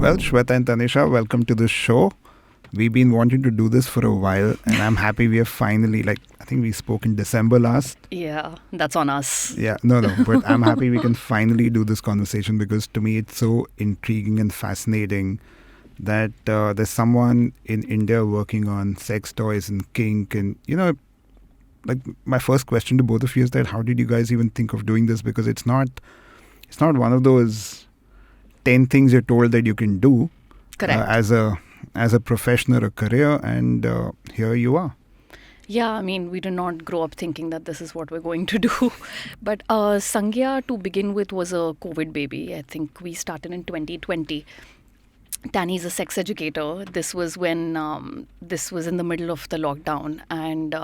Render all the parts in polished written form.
Well, Shweta and Tanisha, welcome to the show. We've been wanting to do this for a while, and I'm happy we have finally, I think we spoke in December last. Yeah, that's on us. Yeah, no, but I'm happy we can finally do this conversation because to me it's so intriguing and fascinating that there's someone in India working on sex toys and kink. And, my first question to both of you is that how did you guys even think of doing this? Because it's not one of those 10 things you're told that you can do as a profession or a career, and here you are. Yeah, I mean, we did not grow up thinking that this is what we're going to do. But Sangya, to begin with, was a COVID baby. I think we started in 2020. Danny's a sex educator. This was when this was in the middle of the lockdown, and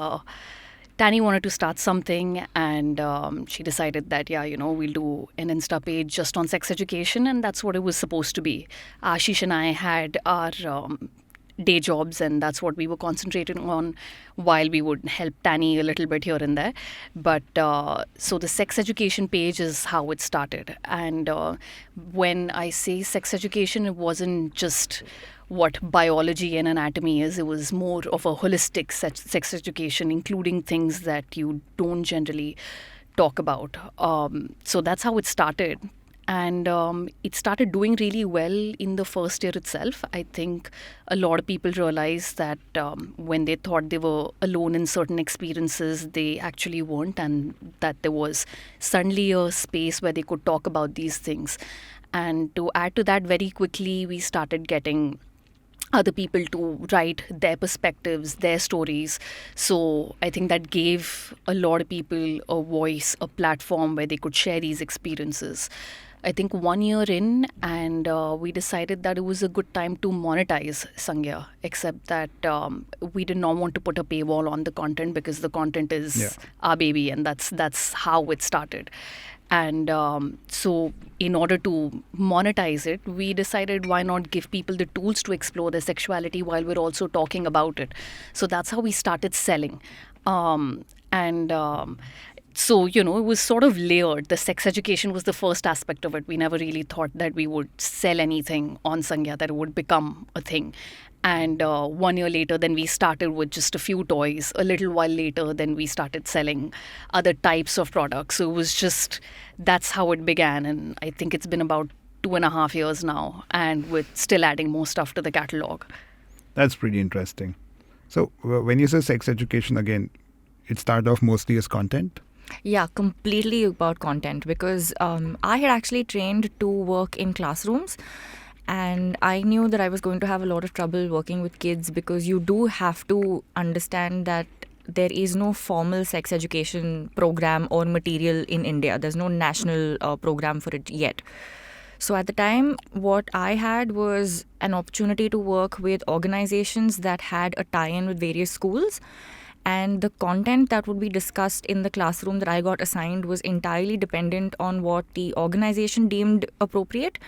Danny wanted to start something, and she decided that, we'll do an Insta page just on sex education, and that's what it was supposed to be. Ashish and I had our day jobs, and that's what we were concentrating on while we would help Danny a little bit here and there. But so the sex education page is how it started. And when I say sex education, it wasn't just what biology and anatomy is. It was more of a holistic sex education, including things that you don't generally talk about. So that's how it started. And it started doing really well in the first year itself. I think a lot of people realized that when they thought they were alone in certain experiences, they actually weren't, and that there was suddenly a space where they could talk about these things. And to add to that, very quickly, we started getting other people to write their perspectives, their stories. So I think that gave a lot of people a voice, a platform where they could share these experiences. I think 1 year in, and we decided that it was a good time to monetize Sangya, except that we did not want to put a paywall on the content because the content is our baby, and that's how it started. And so in order to monetize it, we decided why not give people the tools to explore their sexuality while we're also talking about it. So that's how we started selling. So, it was sort of layered. The sex education was the first aspect of it. We never really thought that we would sell anything on Sangya, that it would become a thing. And 1 year later, then we started with just a few toys. A little while later, then we started selling other types of products. So it was just, that's how it began. And I think it's been about 2.5 years now, and we're still adding more stuff to the catalog. That's pretty interesting. So when you say sex education, again, it started off mostly as content? Yeah, completely about content, because I had actually trained to work in classrooms, and I knew that I was going to have a lot of trouble working with kids, because you do have to understand that there is no formal sex education program or material in India. There's no national program for it yet. So at the time, what I had was an opportunity to work with organizations that had a tie-in with various schools. And the content that would be discussed in the classroom that I got assigned was entirely dependent on what the organization deemed appropriate,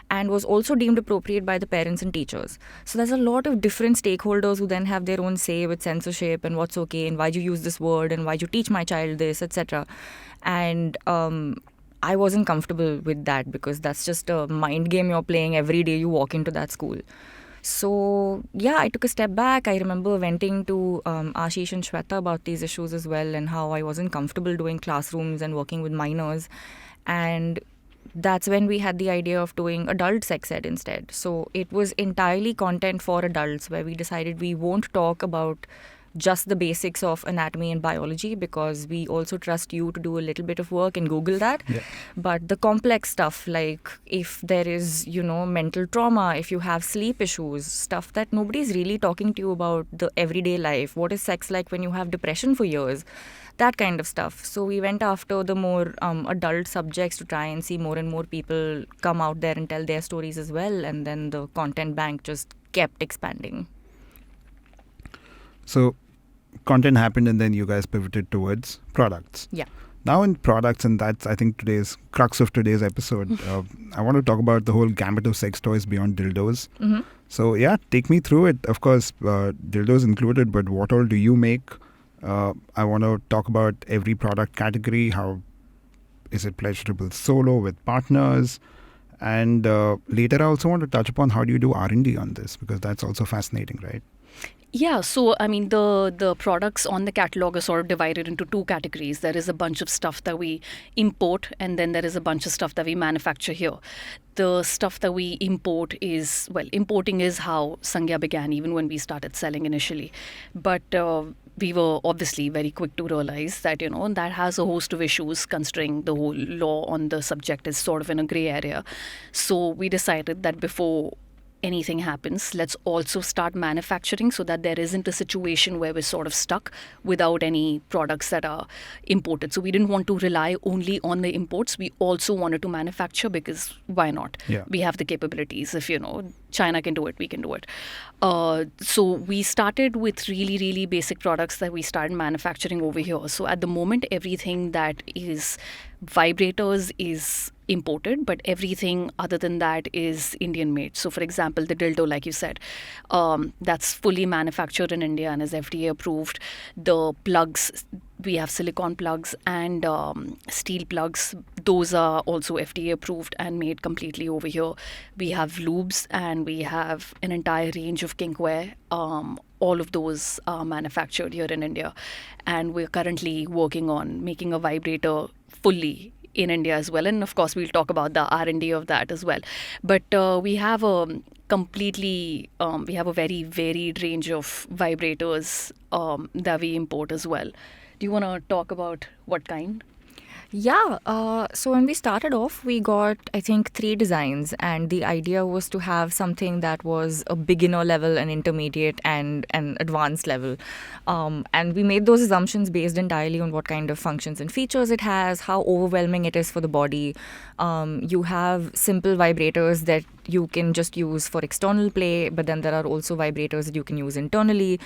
and was also deemed appropriate by the parents and teachers. So there's a lot of different stakeholders who then have their own say with censorship and what's okay and why'd you use this word and why'd you teach my child this, etc. And I wasn't comfortable with that, because that's just a mind game you're playing every day you walk into that school. So, yeah, I took a step back. I remember venting to Ashish and Shweta about these issues as well, and how I wasn't comfortable doing classrooms and working with minors. And that's when we had the idea of doing adult sex ed instead. So it was entirely content for adults, where we decided we won't talk about just the basics of anatomy and biology, because we also trust you to do a little bit of work and Google that. Yeah. But the complex stuff, like if there is, mental trauma, if you have sleep issues, stuff that nobody's really talking to you about, the everyday life. What is sex like when you have depression for years? That kind of stuff. So we went after the more adult subjects to try and see more and more people come out there and tell their stories as well. And then the content bank just kept expanding. So content happened, and then you guys pivoted towards products. Yeah. Now in products, and that's, I think, today's crux of today's episode, I want to talk about the whole gamut of sex toys beyond dildos. Mm-hmm. So, yeah, take me through it. Of course, dildos included, but what all do you make? I want to talk about every product category. How is it pleasurable solo with partners? And later, I also want to touch upon how do you do R&D on this, because that's also fascinating, right? Yeah, so I mean the products on the catalog are sort of divided into two categories. There is a bunch of stuff that we import, and then there is a bunch of stuff that we manufacture here. The stuff that we import is, well, importing is how Sangya began, even when we started selling initially. But we were obviously very quick to realize that, that has a host of issues, considering the whole law on the subject is sort of in a gray area. So we decided that before anything happens, let's also start manufacturing, so that there isn't a situation where we're sort of stuck without any products that are imported. So we didn't want to rely only on the imports. We also wanted to manufacture, because why not? Yeah. We have the capabilities. If China can do it, we can do it. So we started with really, really basic products that we started manufacturing over here. So at the moment, everything that is vibrators is imported, but everything other than that is Indian made. So for example, the dildo, like you said, that's fully manufactured in India and is FDA approved. The plugs, we have silicone plugs and steel plugs. Those are also FDA approved and made completely over here. We have lubes, and we have an entire range of kinkware. All of those are manufactured here in India. And we're currently working on making a vibrator fully in India as well. And of course, we'll talk about the R&D of that as well. But we have a we have a very varied range of vibrators that we import as well. Do you want to talk about what kind? Yeah, so when we started off, we got, I think, 3 designs, and the idea was to have something that was a beginner level, an intermediate, and an advanced level. And we made those assumptions based entirely on what kind of functions and features it has, how overwhelming it is for the body. You have simple vibrators that you can just use for external play, but then there are also vibrators that you can use internally.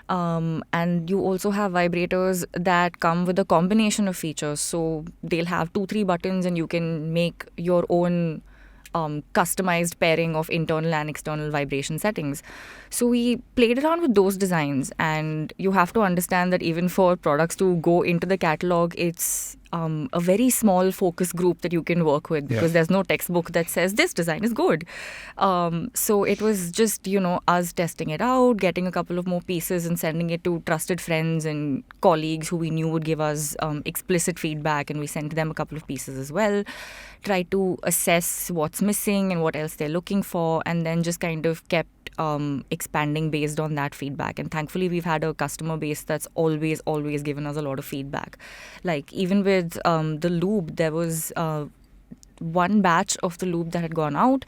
And you also have vibrators that come with a combination of features. So they'll have 2-3 buttons, and you can make your own customized pairing of internal and external vibration settings. So we played around with those designs, and you have to understand that even for products to go into the catalog, it's a very small focus group that you can work with, because there's no textbook that says this design is good. So it was just, us testing it out, getting a couple of more pieces and sending it to trusted friends and colleagues who we knew would give us explicit feedback, and we sent them a couple of pieces as well. Try to assess what's missing and what else they're looking for, and then just kind of kept expanding based on that feedback. And thankfully, we've had a customer base that's always given us a lot of feedback. Like even with the lube, there was one batch of the lube that had gone out,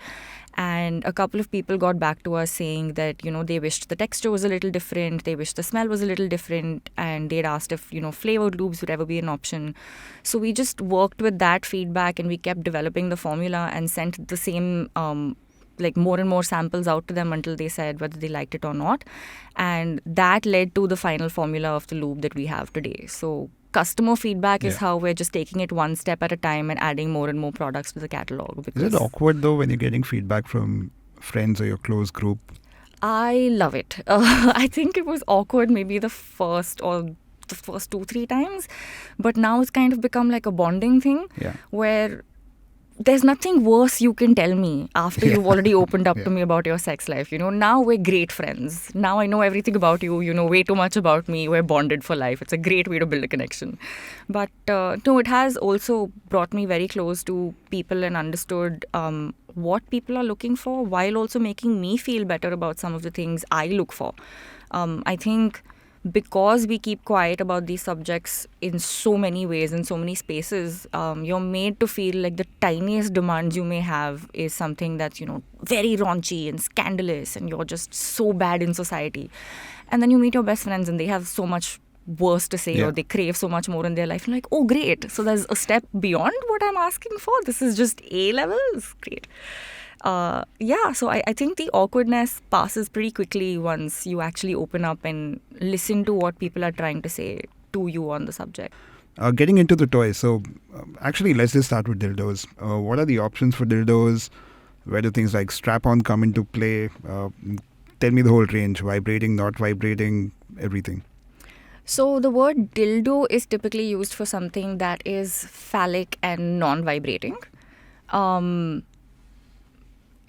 and a couple of people got back to us saying that, they wished the texture was a little different, they wished the smell was a little different, and they'd asked if, flavored lubes would ever be an option. So we just worked with that feedback, and we kept developing the formula and sent the same more and more samples out to them until they said whether they liked it or not. And that led to the final formula of the lube that we have today. So customer feedback is how we're just taking it one step at a time and adding more and more products to the catalog. Is it awkward though when you're getting feedback from friends or your close group? I love it. I think it was awkward maybe the first 2-3 times, but now it's kind of become like a bonding thing where there's nothing worse you can tell me after you've already opened up to me about your sex life. Now we're great friends. Now I know everything about you. You know way too much about me. We're bonded for life. It's a great way to build a connection. But no, it has also brought me very close to people and understood what people are looking for, while also making me feel better about some of the things I look for. I think because we keep quiet about these subjects in so many ways, in so many spaces, you're made to feel like the tiniest demands you may have is something that's, very raunchy and scandalous, and you're just so bad in society. And then you meet your best friends and they have so much worse to say, or they crave so much more in their life. And like, oh, great. So there's a step beyond what I'm asking for. This is just A levels. Great. So I think the awkwardness passes pretty quickly once you actually open up and listen to what people are trying to say to you on the subject. Getting into the toys. So actually, let's just start with dildos. What are the options for dildos? Where do things like strap-on come into play? Tell me the whole range. Vibrating, not vibrating, everything. So the word dildo is typically used for something that is phallic and non-vibrating.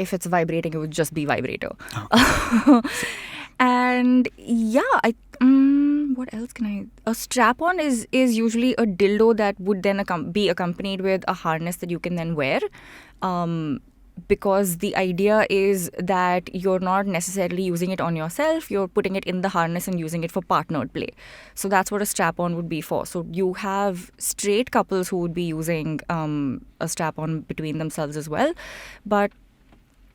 if it's vibrating, it would just be vibrator. And yeah, what else can I? A strap-on is usually a dildo that would then be accompanied with a harness that you can then wear. Because the idea is that you're not necessarily using it on yourself, you're putting it in the harness and using it for partnered play. So that's what a strap-on would be for. So you have straight couples who would be using a strap-on between themselves as well. But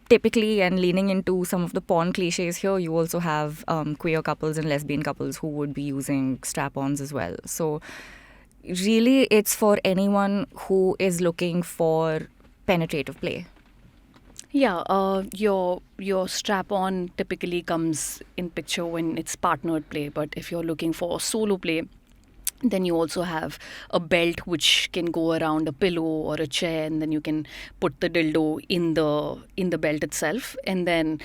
typically, and leaning into some of the porn cliches here, you also have queer couples and lesbian couples who would be using strap-ons as well. So really, it's for anyone who is looking for penetrative play. Yeah, your strap-on typically comes in picture when it's partnered play, but if you're looking for solo play, then you also have a belt which can go around a pillow or a chair, and then you can put the dildo in the belt itself, and then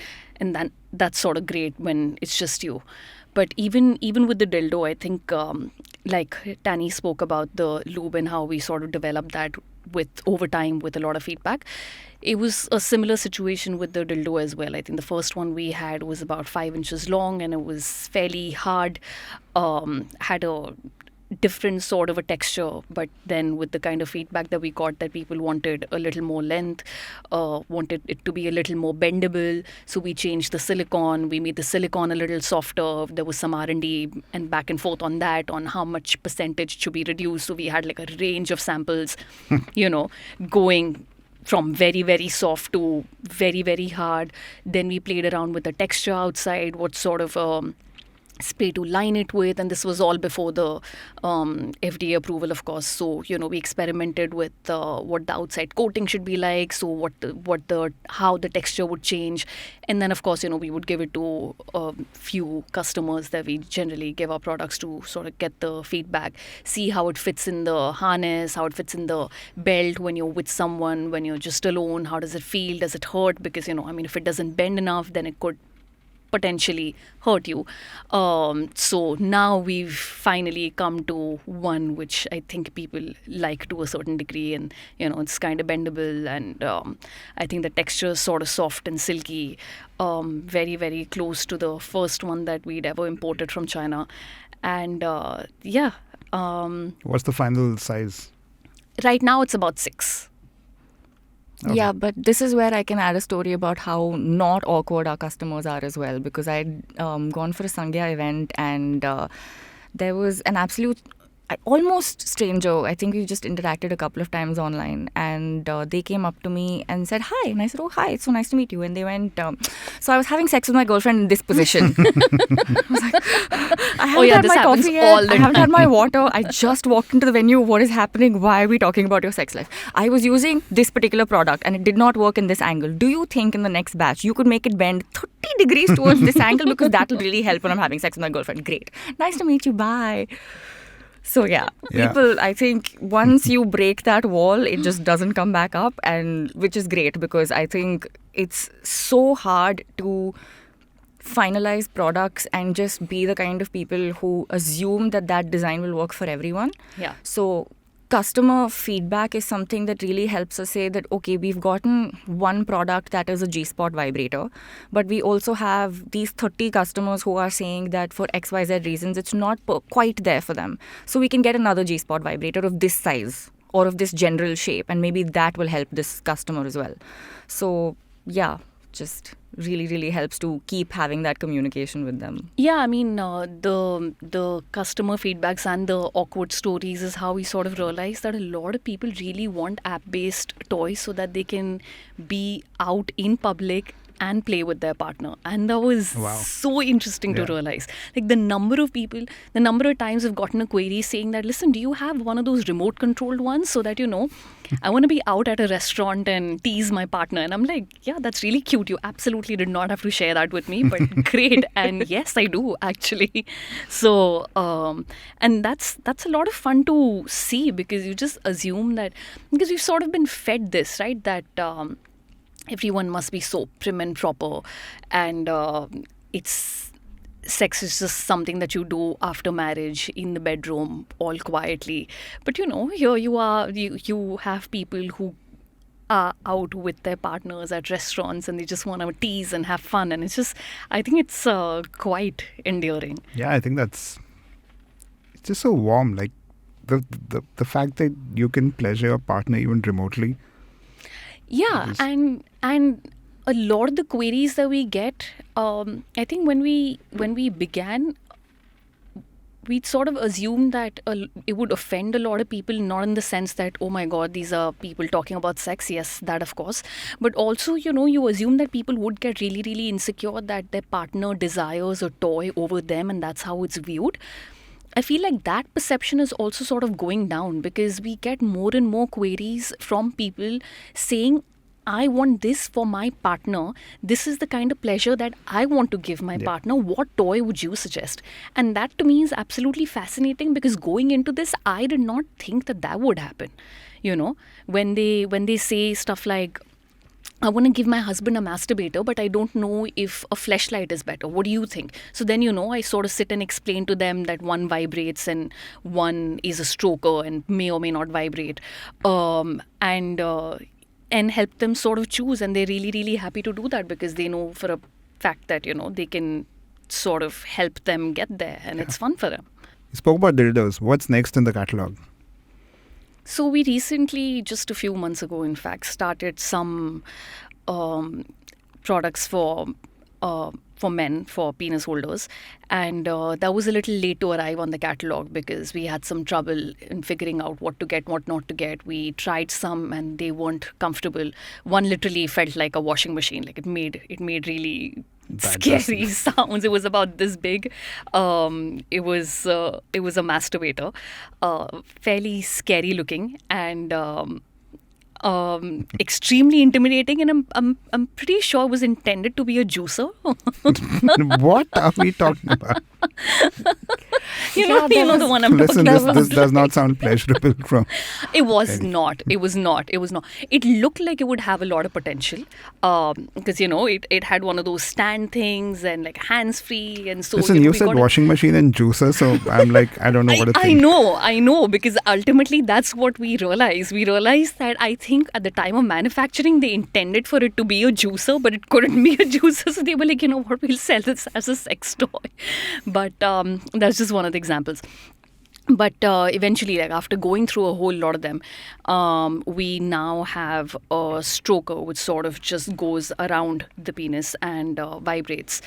that's sort of great when it's just you. But even with the dildo, I think like Tani spoke about the lube and how we sort of developed that with over time with a lot of feedback. It was a similar situation with the dildo as well. I think the first one we had was about 5 inches long, and it was fairly hard, had a different sort of a texture, but then with the kind of feedback that we got that people wanted a little more length, wanted it to be a little more bendable, so we changed the silicone. We made the silicone a little softer. There was some R&D and back and forth on that, on how much percentage should be reduced. So we had like a range of samples, going from very, very soft to very, very hard. Then we played around with the texture outside, what sort of spray to line it with, and this was all before the FDA approval, of course. So we experimented with what the outside coating should be like, so how the texture would change, and then of course we would give it to a few customers that we generally give our products to, sort of get the feedback, see how it fits in the harness, how it fits in the belt when you're with someone, when you're just alone, how does it feel, does it hurt, because if it doesn't bend enough, then it could potentially hurt you. So now we've finally come to one which I think people like to a certain degree, and it's kind of bendable, and I think the texture is sort of soft and silky, very, very close to the first one that we'd ever imported from China. And What's the final size? Right now it's about 6. Okay. Yeah, but this is where I can add a story about how not awkward our customers are as well, because I'd gone for a Sangya event, and there was an absolute almost stranger. I think we just interacted a couple of times online, and they came up to me and said hi, and I said, oh hi, it's so nice to meet you. And they went, so I was having sex with my girlfriend in this position. I was like, I haven't had my coffee yet, I haven't had my water, I just walked into the venue. What is happening? Why are we talking about your sex life? I was using this particular product and it did not work in this angle. Do you think in the next batch you could make it bend 30 degrees towards this angle, because that will really help when I'm having sex with my girlfriend? Great, nice to meet you, bye. So yeah, people, I think once you break that wall, it just doesn't come back up, and which is great, because I think it's so hard to finalize products and just be the kind of people who assume that design will work for everyone. Yeah. So customer feedback is something that really helps us say that, okay, we've gotten one product that is a G-spot vibrator, but we also have these 30 customers who are saying that for XYZ reasons, it's not quite there for them. So we can get another G-spot vibrator of this size or of this general shape, and maybe that will help this customer as well. So yeah, just really, really helps to keep having that communication with them. Yeah, I mean, the customer feedbacks and the awkward stories is how we sort of realize that a lot of people really want app-based toys so that they can be out in public and play with their partner. And that was so interesting to realize. Like the number of times I've gotten a query saying that, listen, do you have one of those remote controlled ones so that, I want to be out at a restaurant and tease my partner? And I'm like, yeah, that's really cute. You absolutely did not have to share that with me, but great. And yes, I do actually. So, and that's a lot of fun to see, because you just assume that, because you've sort of been fed this, right? That, everyone must be so prim and proper, and sex is just something that you do after marriage in the bedroom all quietly. But here you are, you have people who are out with their partners at restaurants and they just want to tease and have fun. And it's just, I think it's quite endearing. Yeah, I think it's just so warm. Like the fact that you can pleasure your partner even remotely. Yeah, and a lot of the queries that we get, I think when we began, we'd sort of assumed that it would offend a lot of people, not in the sense that, oh my God, these are people talking about sex. Yes, that of course. But also, you assume that people would get really, really insecure that their partner desires a toy over them and that's how it's viewed. I feel like that perception is also sort of going down because we get more and more queries from people saying, I want this for my partner. This is the kind of pleasure that I want to give my partner. What toy would you suggest? And that to me is absolutely fascinating because going into this, I did not think that would happen. When they say stuff like, I want to give my husband a masturbator, but I don't know if a fleshlight is better. What do you think? So then, I sort of sit and explain to them that one vibrates and one is a stroker and may or may not vibrate. And help them sort of choose. And they're really, really happy to do that because they know for a fact that, they can sort of help them get there and it's fun for them. You spoke about dildos. What's next in the catalog? So we recently, just a few months ago, in fact, started some products for men, for penis holders. And that was a little late to arrive on the catalog because we had some trouble in figuring out what to get, what not to get. We tried some and they weren't comfortable. One literally felt like a washing machine. Like it made really scary sounds. It was about this big. It was a masturbator, fairly scary looking and extremely intimidating, and I'm pretty sure it was intended to be a juicer. What are we talking about? You know the one I'm Listen, talking about. this does not sound pleasurable from... It was not. It was not. It looked like it would have a lot of potential because, it had one of those stand things and like hands-free. And so, Listen, you said washing machine and juicer, so I'm like, I don't know what to think. I know, because ultimately that's what we realized. We realized that I think at the time of manufacturing, they intended for it to be a juicer, but it couldn't be a juicer. So they were like, what, we'll sell this as a sex toy. But that's just one of the examples. But eventually, like after going through a whole lot of them, we now have a stroker which sort of just goes around the penis and vibrates.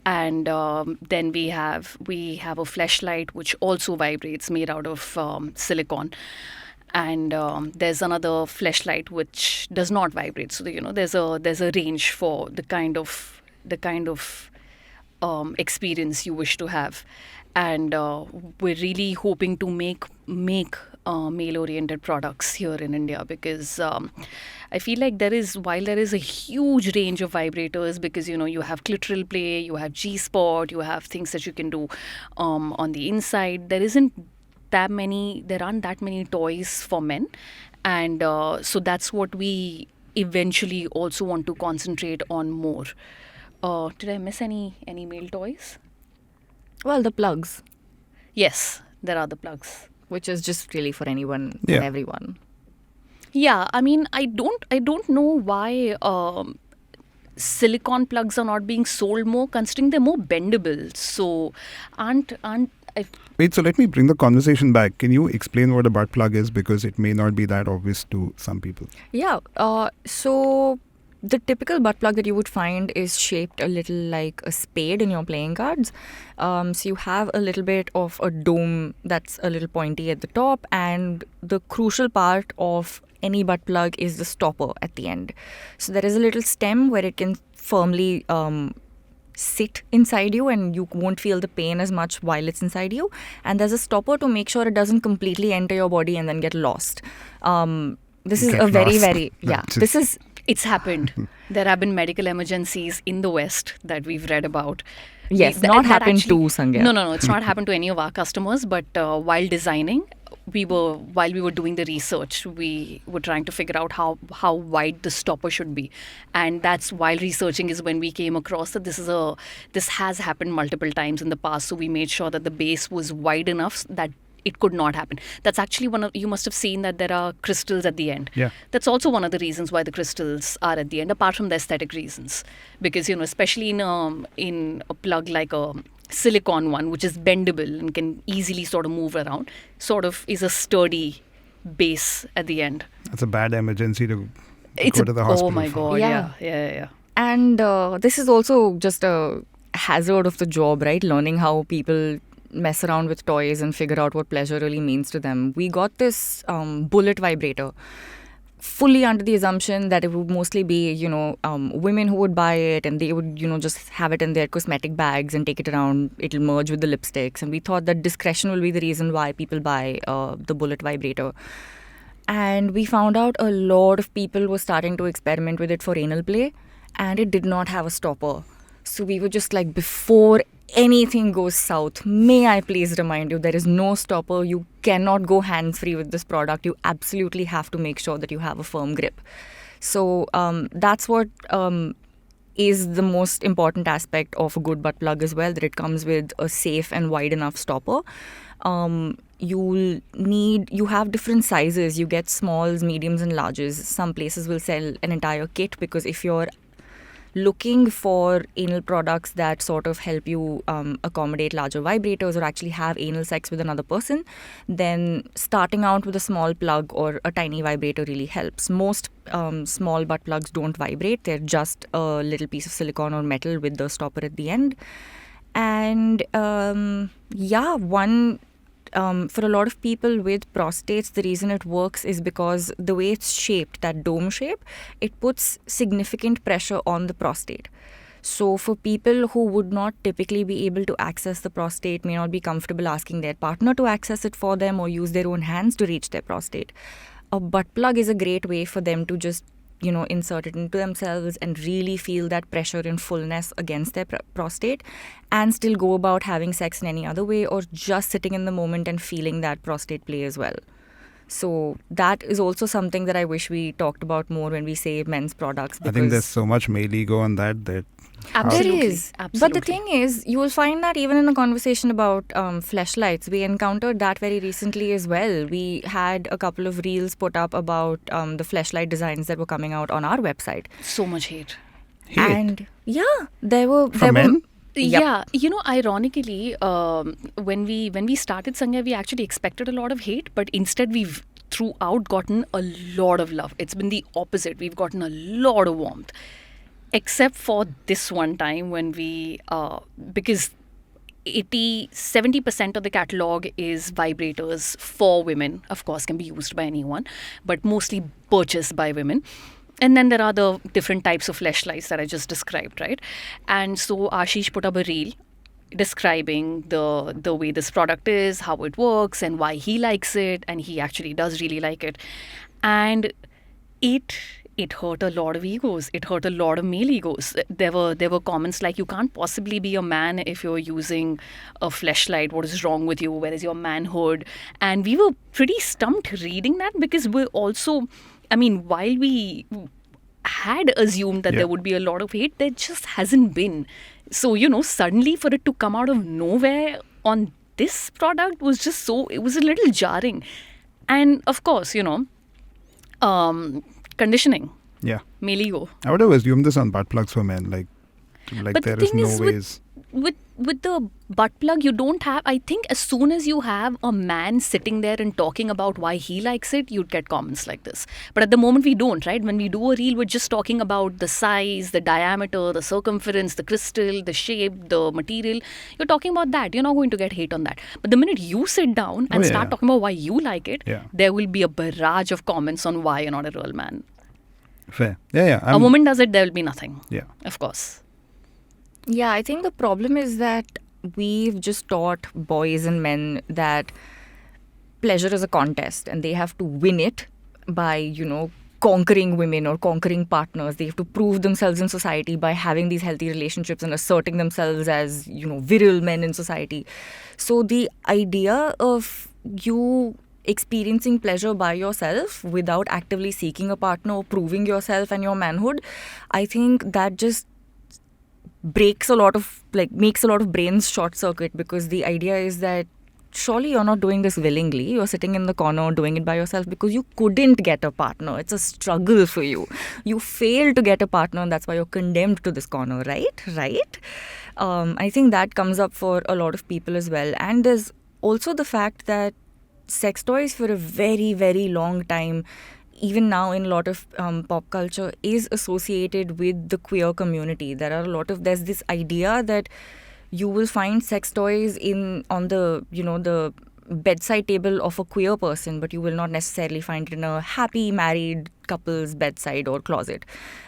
And then we have a fleshlight which also vibrates, made out of silicone. And there's another fleshlight which does not vibrate. So there's a range for the kind of experience you wish to have. And we're really hoping to make male-oriented products here in India because I feel like while there is a huge range of vibrators because, you have clitoral play, you have G-spot, you have things that you can do on the inside. There aren't that many toys for men. And so that's what we eventually also want to concentrate on more. Did I miss any male toys? Well, the plugs. Yes, there are the plugs. Which is just really for anyone and everyone. Yeah, I mean, I don't know why silicone plugs are not being sold more, considering they're more bendable. So, Wait, so let me bring the conversation back. Can you explain what a butt plug is? Because it may not be that obvious to some people. Yeah, so the typical butt plug that you would find is shaped a little like a spade in your playing cards. So you have a little bit of a dome that's a little pointy at the top, and the crucial part of any butt plug is the stopper at the end. So there is a little stem where it can firmly sit inside you and you won't feel the pain as much while it's inside you. And there's a stopper to make sure it doesn't completely enter your body and then get lost. This is a very, very, It's happened. There have been medical emergencies in the West that we've read about. Yes, not happened to Sangya. No. It's not happened to any of our customers. But while designing, while we were doing the research, we were trying to figure out how wide the stopper should be. And that's while researching is when we came across that this has happened multiple times in the past. So we made sure that the base was wide enough that it could not happen. That's actually you must have seen that there are crystals at the end. Yeah. That's also one of the reasons why the crystals are at the end, apart from the aesthetic reasons. Because, especially in a plug like a silicone one, which is bendable and can easily sort of move around, sort of is a sturdy base at the end. That's a bad emergency to It's go to the hospital. oh my for. god, yeah. And this is also just a hazard of the job, right? Learning how people mess around with toys and figure out what pleasure really means to them. We got this bullet vibrator fully under the assumption that it would mostly be, women who would buy it and they would, just have it in their cosmetic bags and take it around. It'll merge with the lipsticks. And we thought that discretion will be the reason why people buy the bullet vibrator. And we found out a lot of people were starting to experiment with it for anal play, and it did not have a stopper. So we were just like, before anything goes south, may I please remind you, there is no stopper. You cannot go hands-free with this product. You absolutely have to make sure that you have a firm grip. So that's what is the most important aspect of a good butt plug as well, that it comes with a safe and wide enough stopper. You have different sizes. You get smalls, mediums and larges. Some places will sell an entire kit, because if you're looking for anal products that sort of help you accommodate larger vibrators or actually have anal sex with another person, then starting out with a small plug or a tiny vibrator really helps. Most small butt plugs don't vibrate. They're just a little piece of silicone or metal with the stopper at the end. And for a lot of people with prostates, the reason it works is because the way it's shaped, that dome shape, it puts significant pressure on the prostate. So for people who would not typically be able to access the prostate, may not be comfortable asking their partner to access it for them or use their own hands to reach their prostate, a butt plug is a great way for them to just insert it into themselves and really feel that pressure and fullness against their prostate, and still go about having sex in any other way, or just sitting in the moment and feeling that prostate play as well. So that is also something that I wish we talked about more when we say men's products. I think there's so much male ego on that. Absolutely. There is. Absolutely. But the thing is, you will find that even in a conversation about fleshlights, we encountered that very recently as well. We had a couple of reels put up about the fleshlight designs that were coming out on our website. So much hate. And there were men? Yep. Yeah, ironically, when we started Sangya, we actually expected a lot of hate, but instead we've throughout gotten a lot of love. It's been the opposite. We've gotten a lot of warmth, except for this one time when we, because 70% of the catalog is vibrators for women. Of course, can be used by anyone, but mostly purchased by women. And then there are the different types of fleshlights that I just described, right? And so Ashish put up a reel describing the way this product is, how it works, and why he likes it, and he actually does really like it. And it hurt a lot of egos. It hurt a lot of male egos. There were comments like, you can't possibly be a man if you're using a fleshlight. What is wrong with you? Where is your manhood? And we were pretty stumped reading that, because we're also, while we had assumed that there would be a lot of hate, there just hasn't been. So, suddenly for it to come out of nowhere on this product was it was a little jarring. And of course, conditioning. Yeah. Male ego. I would have assumed this on butt plugs for men. Like But there the is thing no is ways. With the butt plug, you don't have, I think as soon as you have a man sitting there and talking about why he likes it, you'd get comments like this. But at the moment we don't, right? When we do a reel, we're just talking about the size, the diameter, the circumference, the crystal, the shape, the material. You're talking about that. You're not going to get hate on that. But the minute you sit down and start talking about why you like it, there will be a barrage of comments on why you're not a real man. Fair. Yeah. A woman does it, there will be nothing. Yeah. Of course. Yeah, I think the problem is that we've just taught boys and men that pleasure is a contest and they have to win it by, conquering women or conquering partners. They have to prove themselves in society by having these healthy relationships and asserting themselves as, virile men in society. So the idea of you experiencing pleasure by yourself without actively seeking a partner or proving yourself and your manhood, I think that just makes a lot of brains short circuit, because the idea is that surely you're not doing this willingly. You're sitting in the corner doing it by yourself because you couldn't get a partner. It's a struggle for you. You failed to get a partner, and that's why you're condemned to this corner, right? I think that comes up for a lot of people as well. And there's also the fact that sex toys for a very, very long time, even now in a lot of pop culture, is associated with the queer community. There's this idea that you will find sex toys on the bedside table of a queer person, but you will not necessarily find it in a happy married couple's bedside or closet,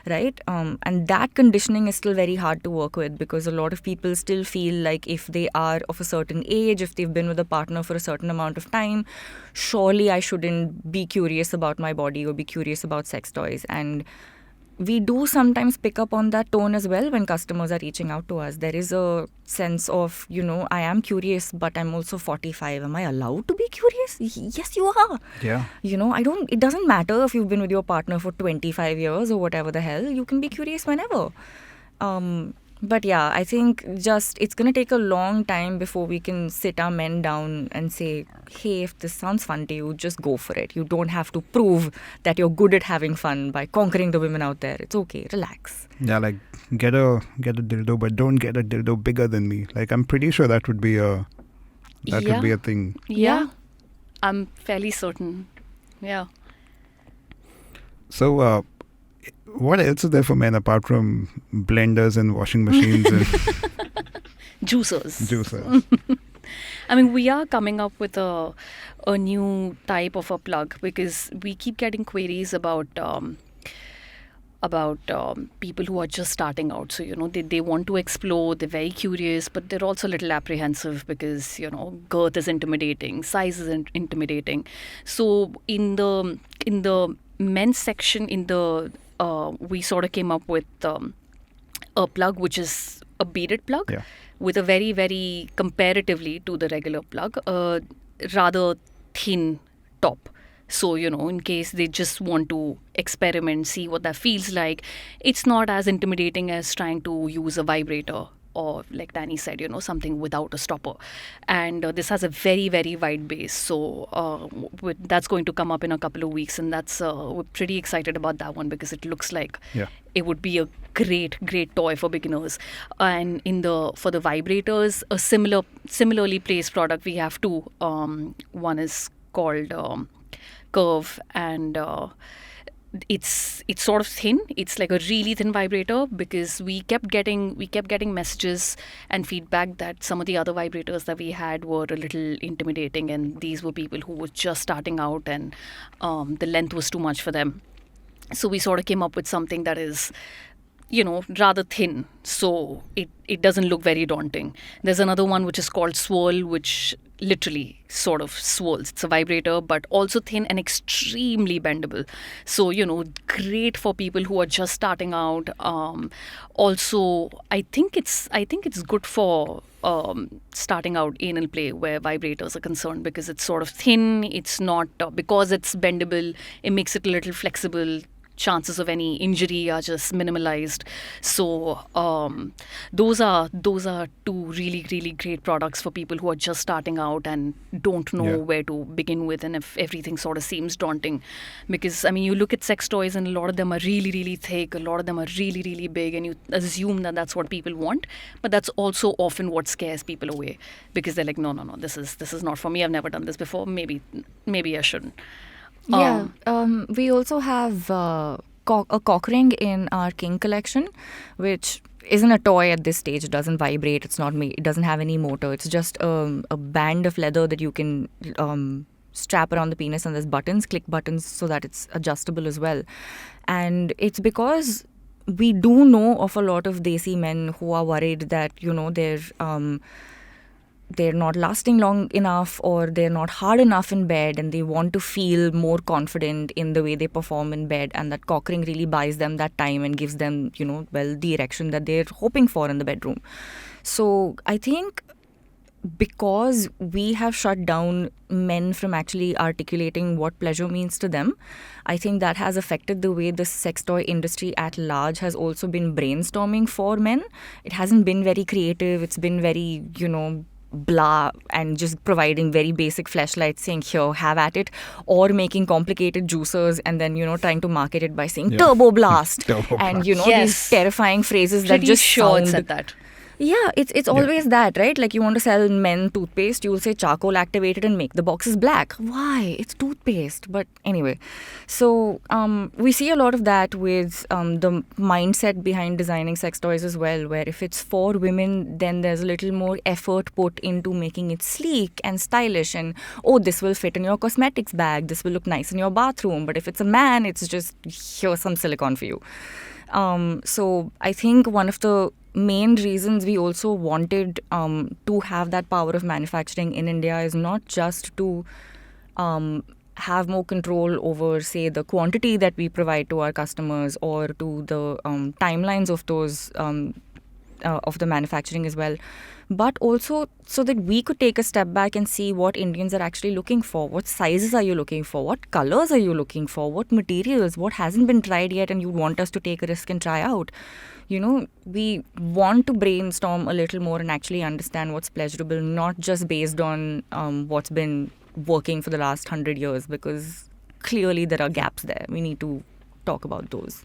right? And that conditioning is still very hard to work with, because a lot of people still feel like if they are of a certain age, if they've been with a partner for a certain amount of time, surely I shouldn't be curious about my body or be curious about sex toys. And we do sometimes pick up on that tone as well when customers are reaching out to us. There is a sense of, I am curious, but I'm also 45. Am I allowed to be curious? Yes, you are. Yeah. It doesn't matter if you've been with your partner for 25 years or whatever the hell. You can be curious whenever. But yeah, I think it's going to take a long time before we can sit our men down and say, hey, if this sounds fun to you, just go for it. You don't have to prove that you're good at having fun by conquering the women out there. It's okay. Relax. Yeah, like get a dildo, but don't get a dildo bigger than me. Like, I'm pretty sure that would be a thing. Yeah. I'm fairly certain. Yeah. So, what else is there for men apart from blenders and washing machines and Juicers. I mean, we are coming up with a new type of a plug, because we keep getting queries about people who are just starting out. So, they want to explore, they're very curious, but they're also a little apprehensive because, girth is intimidating, size is intimidating. So in the men's section, we sort of came up with a plug which is a beaded plug, yeah, with a very, very, comparatively to the regular plug, rather thin top. So, in case they just want to experiment, see what that feels like, it's not as intimidating as trying to use a vibrator, or like Danny said, something without a stopper. And this has a very, very wide base. So that's going to come up in a couple of weeks. And we're pretty excited about that one, because it looks like it would be a great, great toy for beginners. And for the vibrators, a similarly placed product, we have two. One is called Curve, and it's sort of thin. It's like a really thin vibrator, because we kept getting messages and feedback that some of the other vibrators that we had were a little intimidating, and these were people who were just starting out, and the length was too much for them. So we sort of came up with something that is, rather thin, so it doesn't look very daunting. There's another one which is called Swirl, which literally sort of swirls. It's a vibrator, but also thin and extremely bendable. So, great for people who are just starting out. Also, I think it's good for starting out anal play where vibrators are concerned, because it's sort of thin. It's not, because it's bendable, it makes it a little flexible. Chances of any injury are just minimalized. So those are two really, really great products for people who are just starting out and don't know where to begin with, and if everything sort of seems daunting. Because, I mean, you look at sex toys and a lot of them are really, really thick, a lot of them are really, really big, and you assume that that's what people want. But that's also often what scares people away, because they're like, no, this is not for me. I've never done this before. Maybe I shouldn't. Yeah, we also have a cock ring in our kink collection, which isn't a toy at this stage. It doesn't vibrate. It doesn't have any motor. It's just a band of leather that you can strap around the penis, and there's click buttons, so that it's adjustable as well. And it's because we do know of a lot of desi men who are worried that, they're not lasting long enough, or they're not hard enough in bed, and they want to feel more confident in the way they perform in bed, and that cock ring really buys them that time and gives them, the erection that they're hoping for in the bedroom. So I think because we have shut down men from actually articulating what pleasure means to them, I think that has affected the way the sex toy industry at large has also been brainstorming for men. It hasn't been very creative. It's been very, blah and just providing very basic fleshlights saying here, have at it, or making complicated juicers and then, trying to market it by saying turbo blast Turbo and, blast. these Yes. terrifying phrases that Pretty just sure it sound. said that. Yeah, it's always that, right? Like you want to sell men toothpaste, you'll say charcoal activated and make the boxes black. Why? It's toothpaste. But anyway, so we see a lot of that with the mindset behind designing sex toys as well, where if it's for women, then there's a little more effort put into making it sleek and stylish and, oh, this will fit in your cosmetics bag, this will look nice in your bathroom. But if it's a man, it's just, here's some silicone for you. So I think one of the main reasons we also wanted to have that power of manufacturing in India is not just to have more control over, say, the quantity that we provide to our customers or to the timelines of those of the manufacturing as well, but also so that we could take a step back and see what Indians are actually looking for. What sizes are you looking for? What colors are you looking for? What materials? What hasn't been tried yet and you want us to take a risk and try out? We want to brainstorm a little more and actually understand what's pleasurable, not just based on what's been working for the last 100 years, because clearly there are gaps there. We need to talk about those.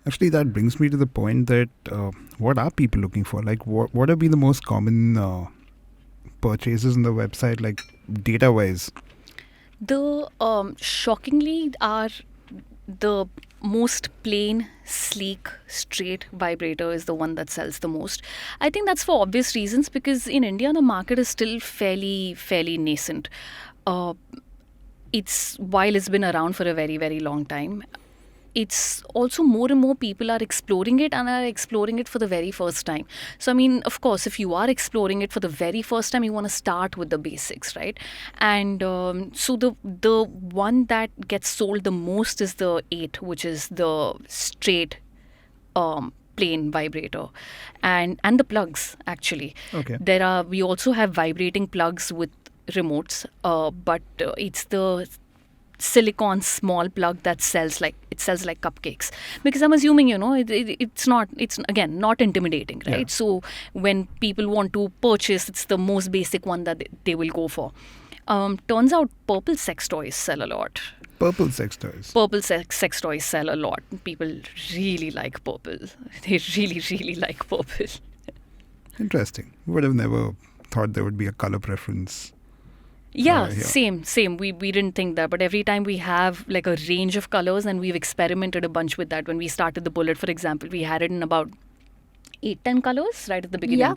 Actually, that brings me to the point that what are people looking for? Like, what have been the most common purchases on the website, like data-wise? The shockingly are the most plain, sleek, straight vibrator is the one that sells the most. I think that's for obvious reasons, because in India the market is still fairly nascent. While it's been around for a very, very long time, it's also more and more people are exploring it and are exploring it for the very first time. So, I mean, of course, if you are exploring it for the very first time, you want to start with the basics, right? And so the one that gets sold the most is the 8, which is the straight plain vibrator, and the plugs actually. Okay. We also have vibrating plugs with remotes, but it's the silicone small plug that sells like cupcakes, because I'm assuming it's again not intimidating, right? Yeah. So when people want to purchase, it's the most basic one that they will go for. Turns out purple sex toys sell a lot. Purple sex toys. Purple sex toys sell a lot. People really like purple. They really like purple. Interesting. Would have never thought there would be a color preference. Yeah, Yeah. same. We didn't think that, but every time we have like a range of colors, and we've experimented a bunch with that. When we started the bullet, for example, we had it in about 8-10 colors right at the beginning. Yeah.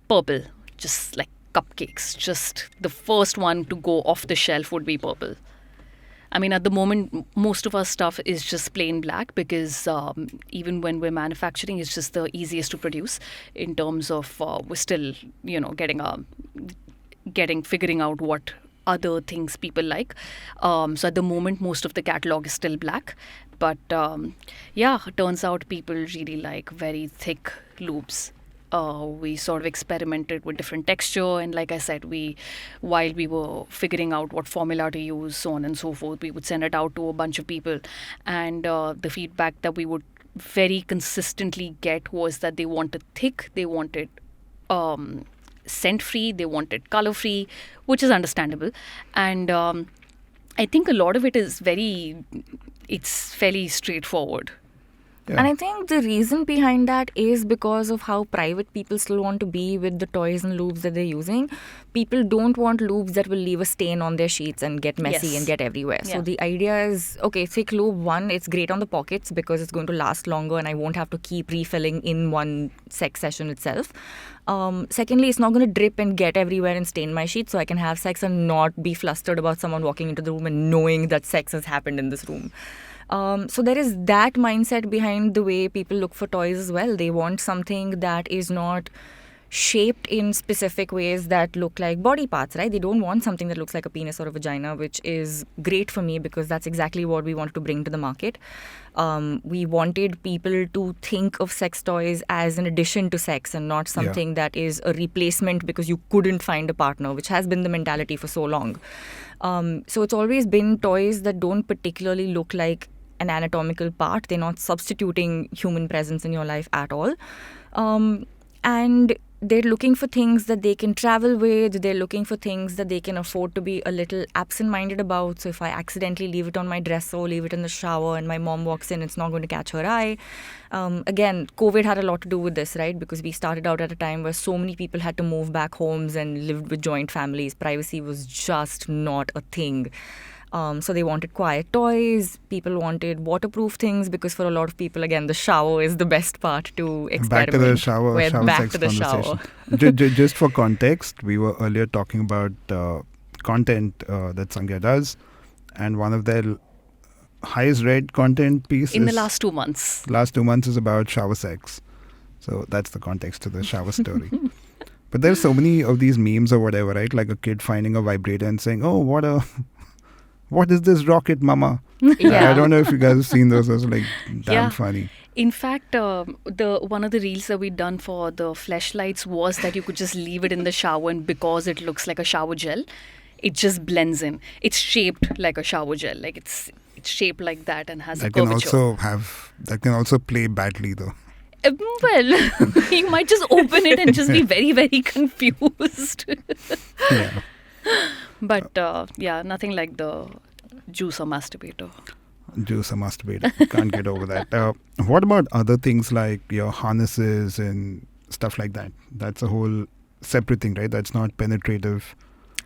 Purple, just like cupcakes. Just the first one to go off the shelf would be purple. I mean, at the moment, most of our stuff is just plain black, because even when we're manufacturing, it's just the easiest to produce in terms of we're still, figuring out what other things people like. So at the moment, most of the catalog is still black. But it turns out people really like very thick loops. We sort of experimented with different texture, and like I said, while we were figuring out what formula to use, so on and so forth, we would send it out to a bunch of people, and the feedback that we would very consistently get was that they wanted thick, they wanted scent free, they wanted color free, which is understandable. And I think a lot of it is it's fairly straightforward. Yeah. And I think the reason behind that is because of how private people still want to be with the toys and lubes that they're using. People don't want lubes that will leave a stain on their sheets and get messy Yes. and get everywhere. So Yeah. the idea is, okay, thick lube, one, it's great on the pockets because it's going to last longer and I won't have to keep refilling in one sex session itself. Secondly, it's not going to drip and get everywhere and stain my sheets, so I can have sex and not be flustered about someone walking into the room and knowing that sex has happened in this room. So there is that mindset behind the way people look for toys as well. They want something that is not shaped in specific ways that look like body parts, right? They don't want something that looks like a penis or a vagina, which is great for me because that's exactly what we wanted to bring to the market. We wanted people to think of sex toys as an addition to sex and not something that is a replacement because you couldn't find a partner, which has been the mentality for so long. So it's always been toys that don't particularly look like an anatomical part. They're not substituting human presence in your life at all. And they're looking for things that they can travel with. They're looking for things that they can afford to be a little absent-minded about. So if I accidentally leave it on my dresser, leave it in the shower, and my mom walks in, it's not going to catch her eye. Again, COVID had a lot to do with this, right? Because we started out at a time where so many people had to move back homes and lived with joint families. Privacy was just not a thing. So they wanted quiet toys. People wanted waterproof things because for a lot of people, again, the shower is the best part to experiment. Back to the shower back sex to the conversation. shower. Just for context, we were earlier talking about content that Sangya does, and one of their highest read content piece In is the last 2 months. last 2 months is about shower sex. So that's the context to the shower story. But there's so many of these memes or whatever, right? Like a kid finding a vibrator and saying, "Oh, what is this rocket, mama?" Yeah. I don't know if you guys have seen those. Those are like damn Yeah. funny. In fact, the one of the reels that we done for the fleshlights was that you could just leave it in the shower, and because it looks like a shower gel, it just blends in. It's shaped like a shower gel, like it's shaped like that and has a curvature. That can also play badly though. Well, you might just open it and just be very, very confused. Yeah. But yeah, nothing like the juicer masturbator. Juice a masturbator. Can't get over that. What about other things like your harnesses and stuff like that? That's a whole separate thing, right? That's not penetrative.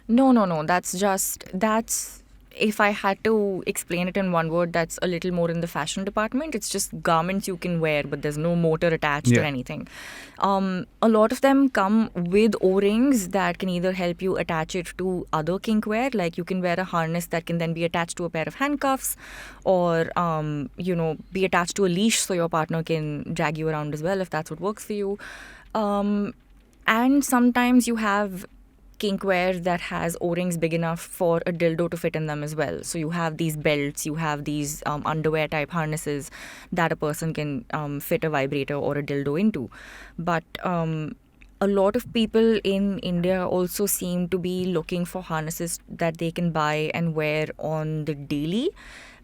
No. That's if I had to explain it in one word, that's a little more in the fashion department. It's just garments you can wear, but there's no motor attached or anything. A lot of them come with O-rings that can either help you attach it to other kink wear, like you can wear a harness that can then be attached to a pair of handcuffs, or be attached to a leash so your partner can drag you around as well if that's what works for you. And sometimes you have kink wear that has O-rings big enough for a dildo to fit in them as well. So you have these belts, you have these underwear type harnesses that a person can fit a vibrator or a dildo into. But a lot of people in India also seem to be looking for harnesses that they can buy and wear on the daily,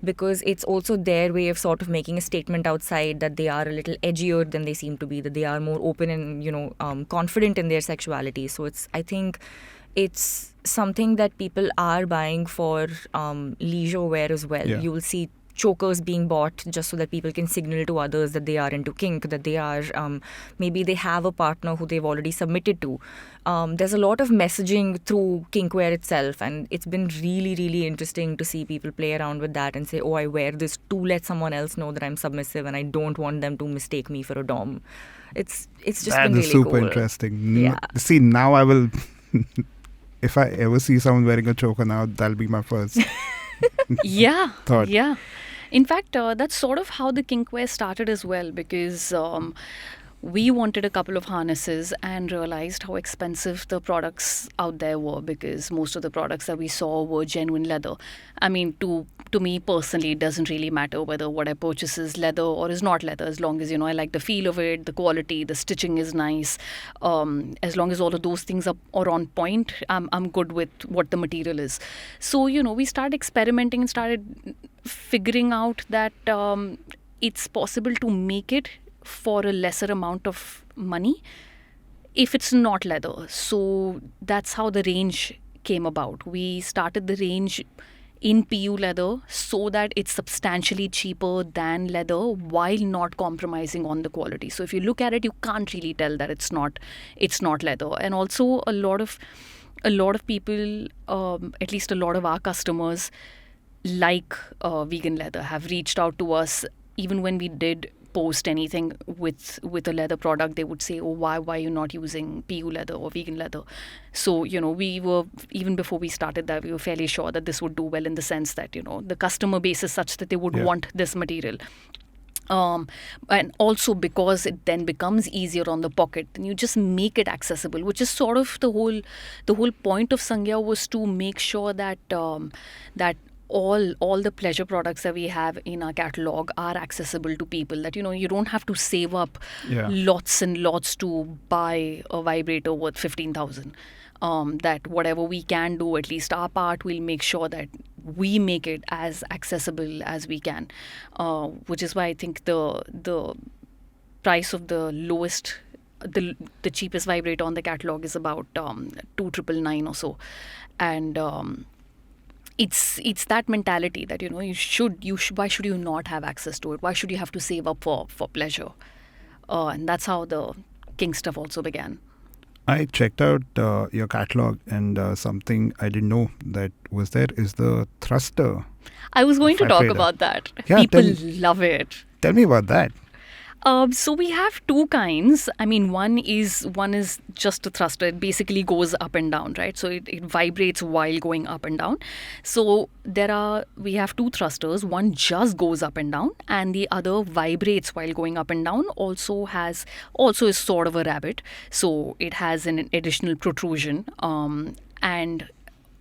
because it's also their way of sort of making a statement outside that they are a little edgier than they seem to be, that they are more open and confident in their sexuality. So I think it's something that people are buying for leisure wear as well. Yeah. You will see chokers being bought just so that people can signal to others that they are into kink, that they are maybe they have a partner who they've already submitted to. There's a lot of messaging through kinkwear itself, and it's been really, really interesting to see people play around with that and say, "Oh, I wear this to let someone else know that I'm submissive and I don't want them to mistake me for a dom." It's just That been is really super cool. interesting. Yeah. See, now I will. If I ever see someone wearing a choker now, that'll be my first Yeah. thought. Yeah. In fact, that's sort of how the kinkwear started as well, because we wanted a couple of harnesses and realized how expensive the products out there were, because most of the products that we saw were genuine leather. I mean, to me personally, it doesn't really matter whether what I purchase is leather or is not leather, as long as, I like the feel of it, the quality, the stitching is nice. As long as all of those things are on point, I'm good with what the material is. So, we started experimenting and started figuring out that it's possible to make it for a lesser amount of money if it's not leather. So that's how the range came about. We started the range in PU leather so that it's substantially cheaper than leather while not compromising on the quality. So if you look at it, you can't really tell that it's not leather. And also a lot of people, at least a lot of our customers, like vegan leather, have reached out to us. Even when we did post anything with a leather product, they would say, "Oh, why are you not using PU leather or vegan leather?" So we were, even before we started that, we were fairly sure that this would do well, in the sense that the customer base is such that they would want this material. And also because it then becomes easier on the pocket, then you just make it accessible, which is sort of the whole point of Sangya, was to make sure that that all the pleasure products that we have in our catalog are accessible to people, that you don't have to save up lots and lots to buy a vibrator worth 15,000. That whatever we can do, at least our part, we'll make sure that we make it as accessible as we can, which is why I think the price of the lowest the cheapest vibrator on the catalog is about 2,999 or so, and it's that mentality that why should you not have access to it? Why should you have to save up for pleasure? And that's how the kink stuff also began. I checked out your catalog, and something I didn't know that was there is the thruster. I was going to talk Vibrator. about that. Yeah, People love it. Tell me about that. So we have two kinds. I mean, one is just a thruster. It basically goes up and down, right? So it vibrates while going up and down. So we have two thrusters. One just goes up and down, and the other vibrates while going up and down. Also is sort of a rabbit. So it has an additional protrusion, and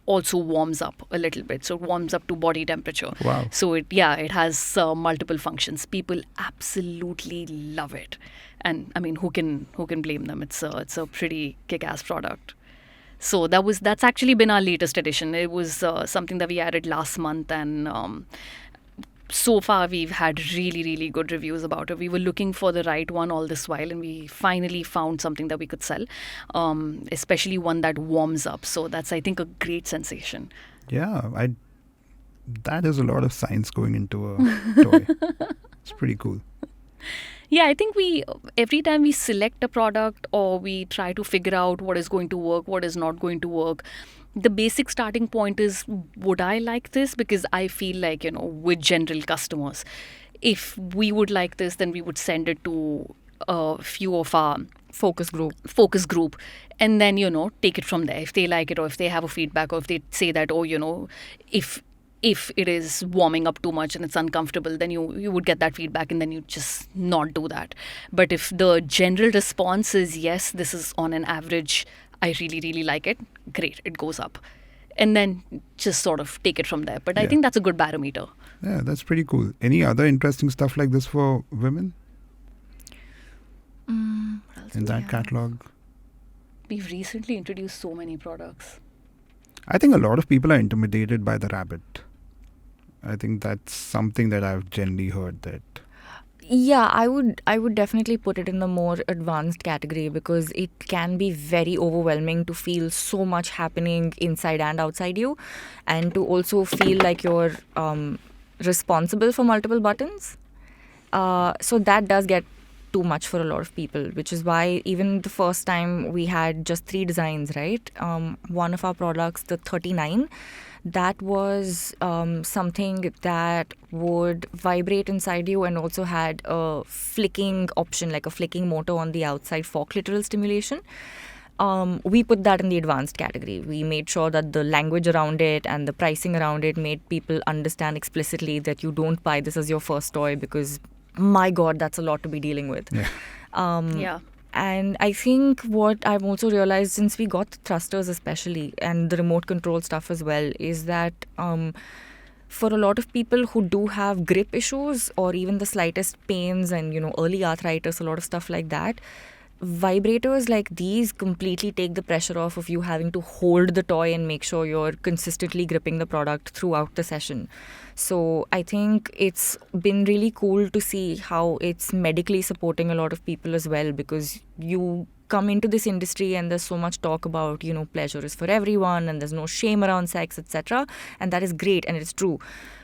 also warms up a little bit. So it warms up to body temperature. Wow. So it has multiple functions. People absolutely love it. And I mean, who can blame them? It's a pretty kick-ass product. So that's actually been our latest edition. It was something that we added last month, and so far we've had really, really good reviews about it. We were looking for the right one all this while, and we finally found something that we could sell, especially one that warms up. So that's, I think, a great sensation. Yeah, that is a lot of science going into a toy. It's pretty cool. Yeah, I think every time we select a product or we try to figure out what is going to work, what is not going to work, the basic starting point is, would I like this? Because I feel like, with general customers, if we would like this, then we would send it to a few of our Focus group. And then, take it from there. If they like it, or if they have a feedback, or if they say that, if it is warming up too much and it's uncomfortable, then you would get that feedback, and then you just not do that. But if the general response is, yes, this is on an average, I really, really like it, great, it goes up. And then just sort of take it from there. But I think that's a good barometer. Yeah, that's pretty cool. Any other interesting stuff like this for women What else in do we that have? catalog? We've recently introduced so many products. I think a lot of people are intimidated by the rabbit. I think that's something that I've generally heard that. Yeah, I would definitely put it in the more advanced category, because it can be very overwhelming to feel so much happening inside and outside you, and to also feel like you're responsible for multiple buttons. So that does get too much for a lot of people, which is why even the first time we had just 3 designs, right? One of our products, the 39, that was something that would vibrate inside you and also had a flicking option, like a flicking motor on the outside for clitoral stimulation. We put that in the advanced category. We made sure that the language around it and the pricing around it made people understand explicitly that you don't buy this as your first toy, because my God, that's a lot to be dealing with. Yeah. And I think what I've also realized since we got the thrusters especially, and the remote control stuff as well, is that for a lot of people who do have grip issues or even the slightest pains and, early arthritis, a lot of stuff like that, vibrators like these completely take the pressure off of you having to hold the toy and make sure you're consistently gripping the product throughout the session. So I think it's been really cool to see how it's medically supporting a lot of people as well, because you come into this industry and there's so much talk about, pleasure is for everyone and there's no shame around sex, etc. And that is great and it's true.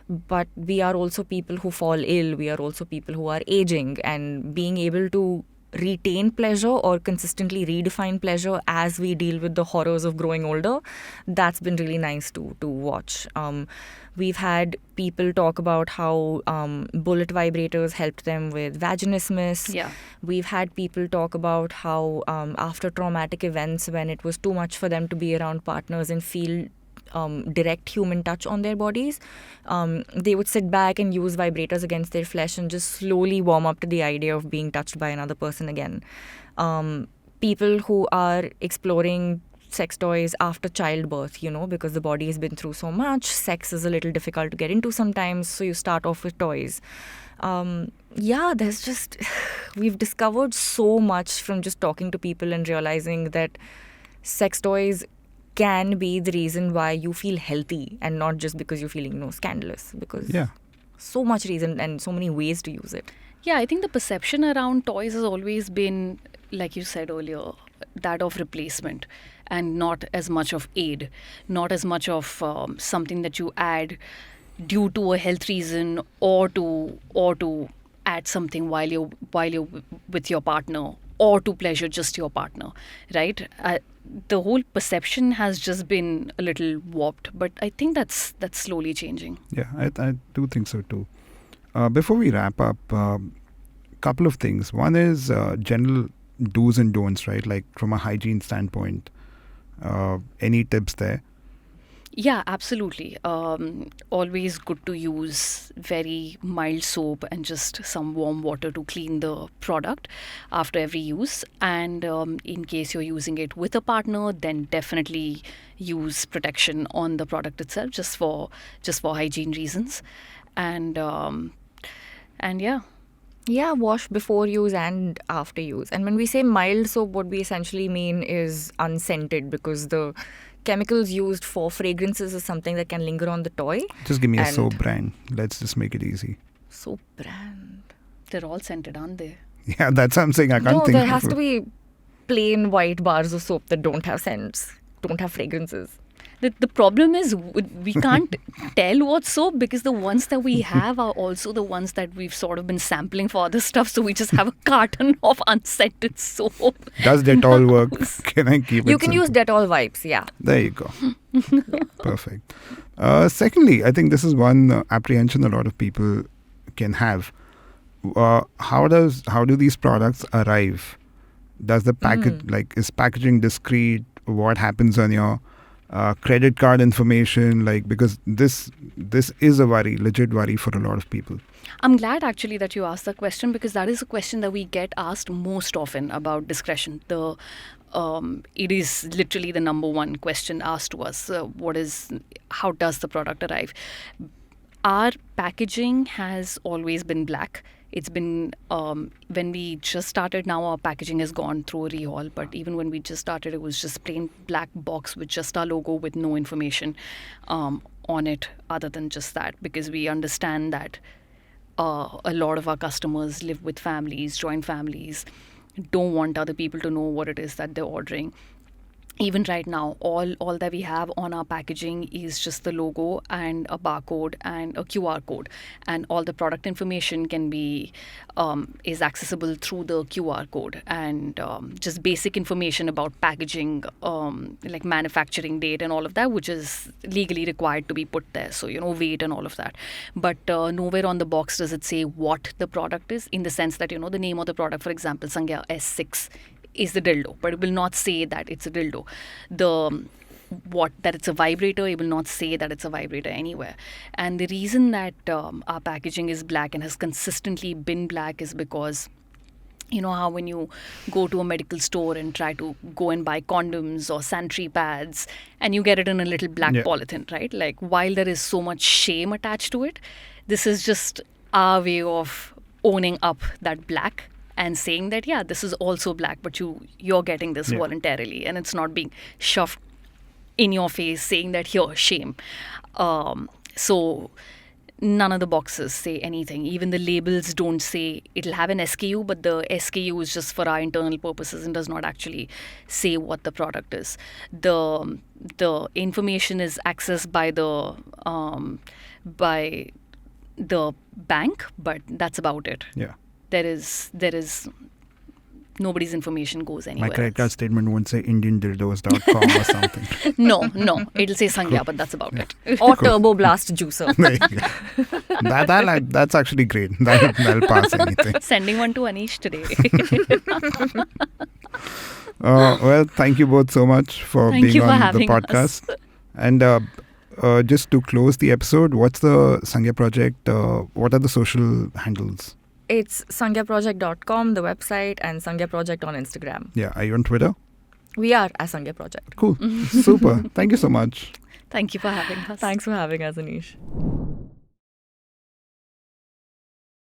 But we are also people who fall ill. We are also people who are aging, and being able to retain pleasure or consistently redefine pleasure as we deal with the horrors of growing older, that's been really nice to watch. We've had people talk about how bullet vibrators helped them with vaginismus. Yeah. We've had people talk about how after traumatic events, when it was too much for them to be around partners and feel direct human touch on their bodies, they would sit back and use vibrators against their flesh and just slowly warm up to the idea of being touched by another person again. People who are exploring sex toys after childbirth, because the body has been through so much, sex is a little difficult to get into sometimes, so you start off with toys. There's just we've discovered so much from just talking to people and realizing that sex toys can be the reason why you feel healthy and not just because you're feeling scandalous. Because so much reason and so many ways to use it. Yeah, I think the perception around toys has always been, like you said earlier, that of replacement and not as much of aid, not as much of something that you add due to a health reason or to add something while you're with your partner or to pleasure just your partner, right? The whole perception has just been a little warped, but I think that's slowly changing. Yeah, I do think so too. Before we wrap up, couple of things. One is general do's and don'ts, right? Like from a hygiene standpoint. Any tips there? Yeah, absolutely. Always good to use very mild soap and just some warm water to clean the product after every use. And in case you're using it with a partner, then definitely use protection on the product itself, just for hygiene reasons. And yeah. Yeah, wash before use and after use. And when we say mild soap, what we essentially mean is unscented, because the chemicals used for fragrances is something that can linger on the toy. Just give me a And- soap brand. Let's just make it easy. Soap brand. They're all scented, aren't they? Yeah, that's what I'm saying. I can't No, think there of has it. to be plain white bars of soap that don't have scents, don't have fragrances. The problem is we can't tell what's soap because the ones that we have are also the ones that we've sort of been sampling for other stuff. So we just have a carton of unscented soap. Does Dettol work? Can I keep it You can use simple? Dettol wipes, yeah. There you go. Perfect. Secondly, I think this is one apprehension a lot of people can have. How do these products arrive? Does the package is packaging discreet? What happens on your credit card information? Because this is a legit worry for a lot of people. I'm glad actually that you asked that question, because that is a question that we get asked most often about discretion. It is literally the number one question asked to us. How does the product arrive? Our packaging has always been black. It's been, when we just started, now our packaging has gone through a rehaul. But even when we just started, it was just plain black box with just our logo with no information on it other than just that. Because we understand that a lot of our customers live with families, joint families, don't want other people to know what it is that they're ordering. Even right now, all that we have on our packaging is just the logo and a barcode and a QR code, and all the product information can be is accessible through the QR code, and just basic information about packaging, like manufacturing date and all of that, which is legally required to be put there. So weight and all of that. But nowhere on the box does it say what the product is, in the sense that the name of the product, for example, Sangya S6. Is the dildo, but it will not say that it's a dildo. That it's a vibrator, it will not say that it's a vibrator anywhere. And the reason that our packaging is black and has consistently been black is because how when you go to a medical store and try to go and buy condoms or sanitary pads and you get it in a little black polythene, right? Like, while there is so much shame attached to it, this is just our way of owning up that black and saying that, yeah, this is also black, but you're getting this voluntarily, and it's not being shoved in your face saying that, here, shame. So none of the boxes say anything. Even the labels don't say, it'll have an SKU, but the SKU is just for our internal purposes and does not actually say what the product is. The information is accessed by the bank, but that's about it. Yeah. There is nobody's information goes anywhere. My credit card statement won't say indiandildos.com or something. No, it'll say Sangya, but that's about it. Or Turbo Blast juicer. There you go. That's actually great. That'll pass anything. Sending one to Aneesh today. Well, thank you both so much for Thank being you for on the having podcast. us. And just to close the episode, what's the Sangya Project? What are the social handles? It's sangyaproject.com, the website, and Sangya Project on Instagram. Yeah, are you on Twitter? We are as Sangya Project. Cool. Super. Thank you so much. Thank you for having us. Thanks for having us, Aneesh.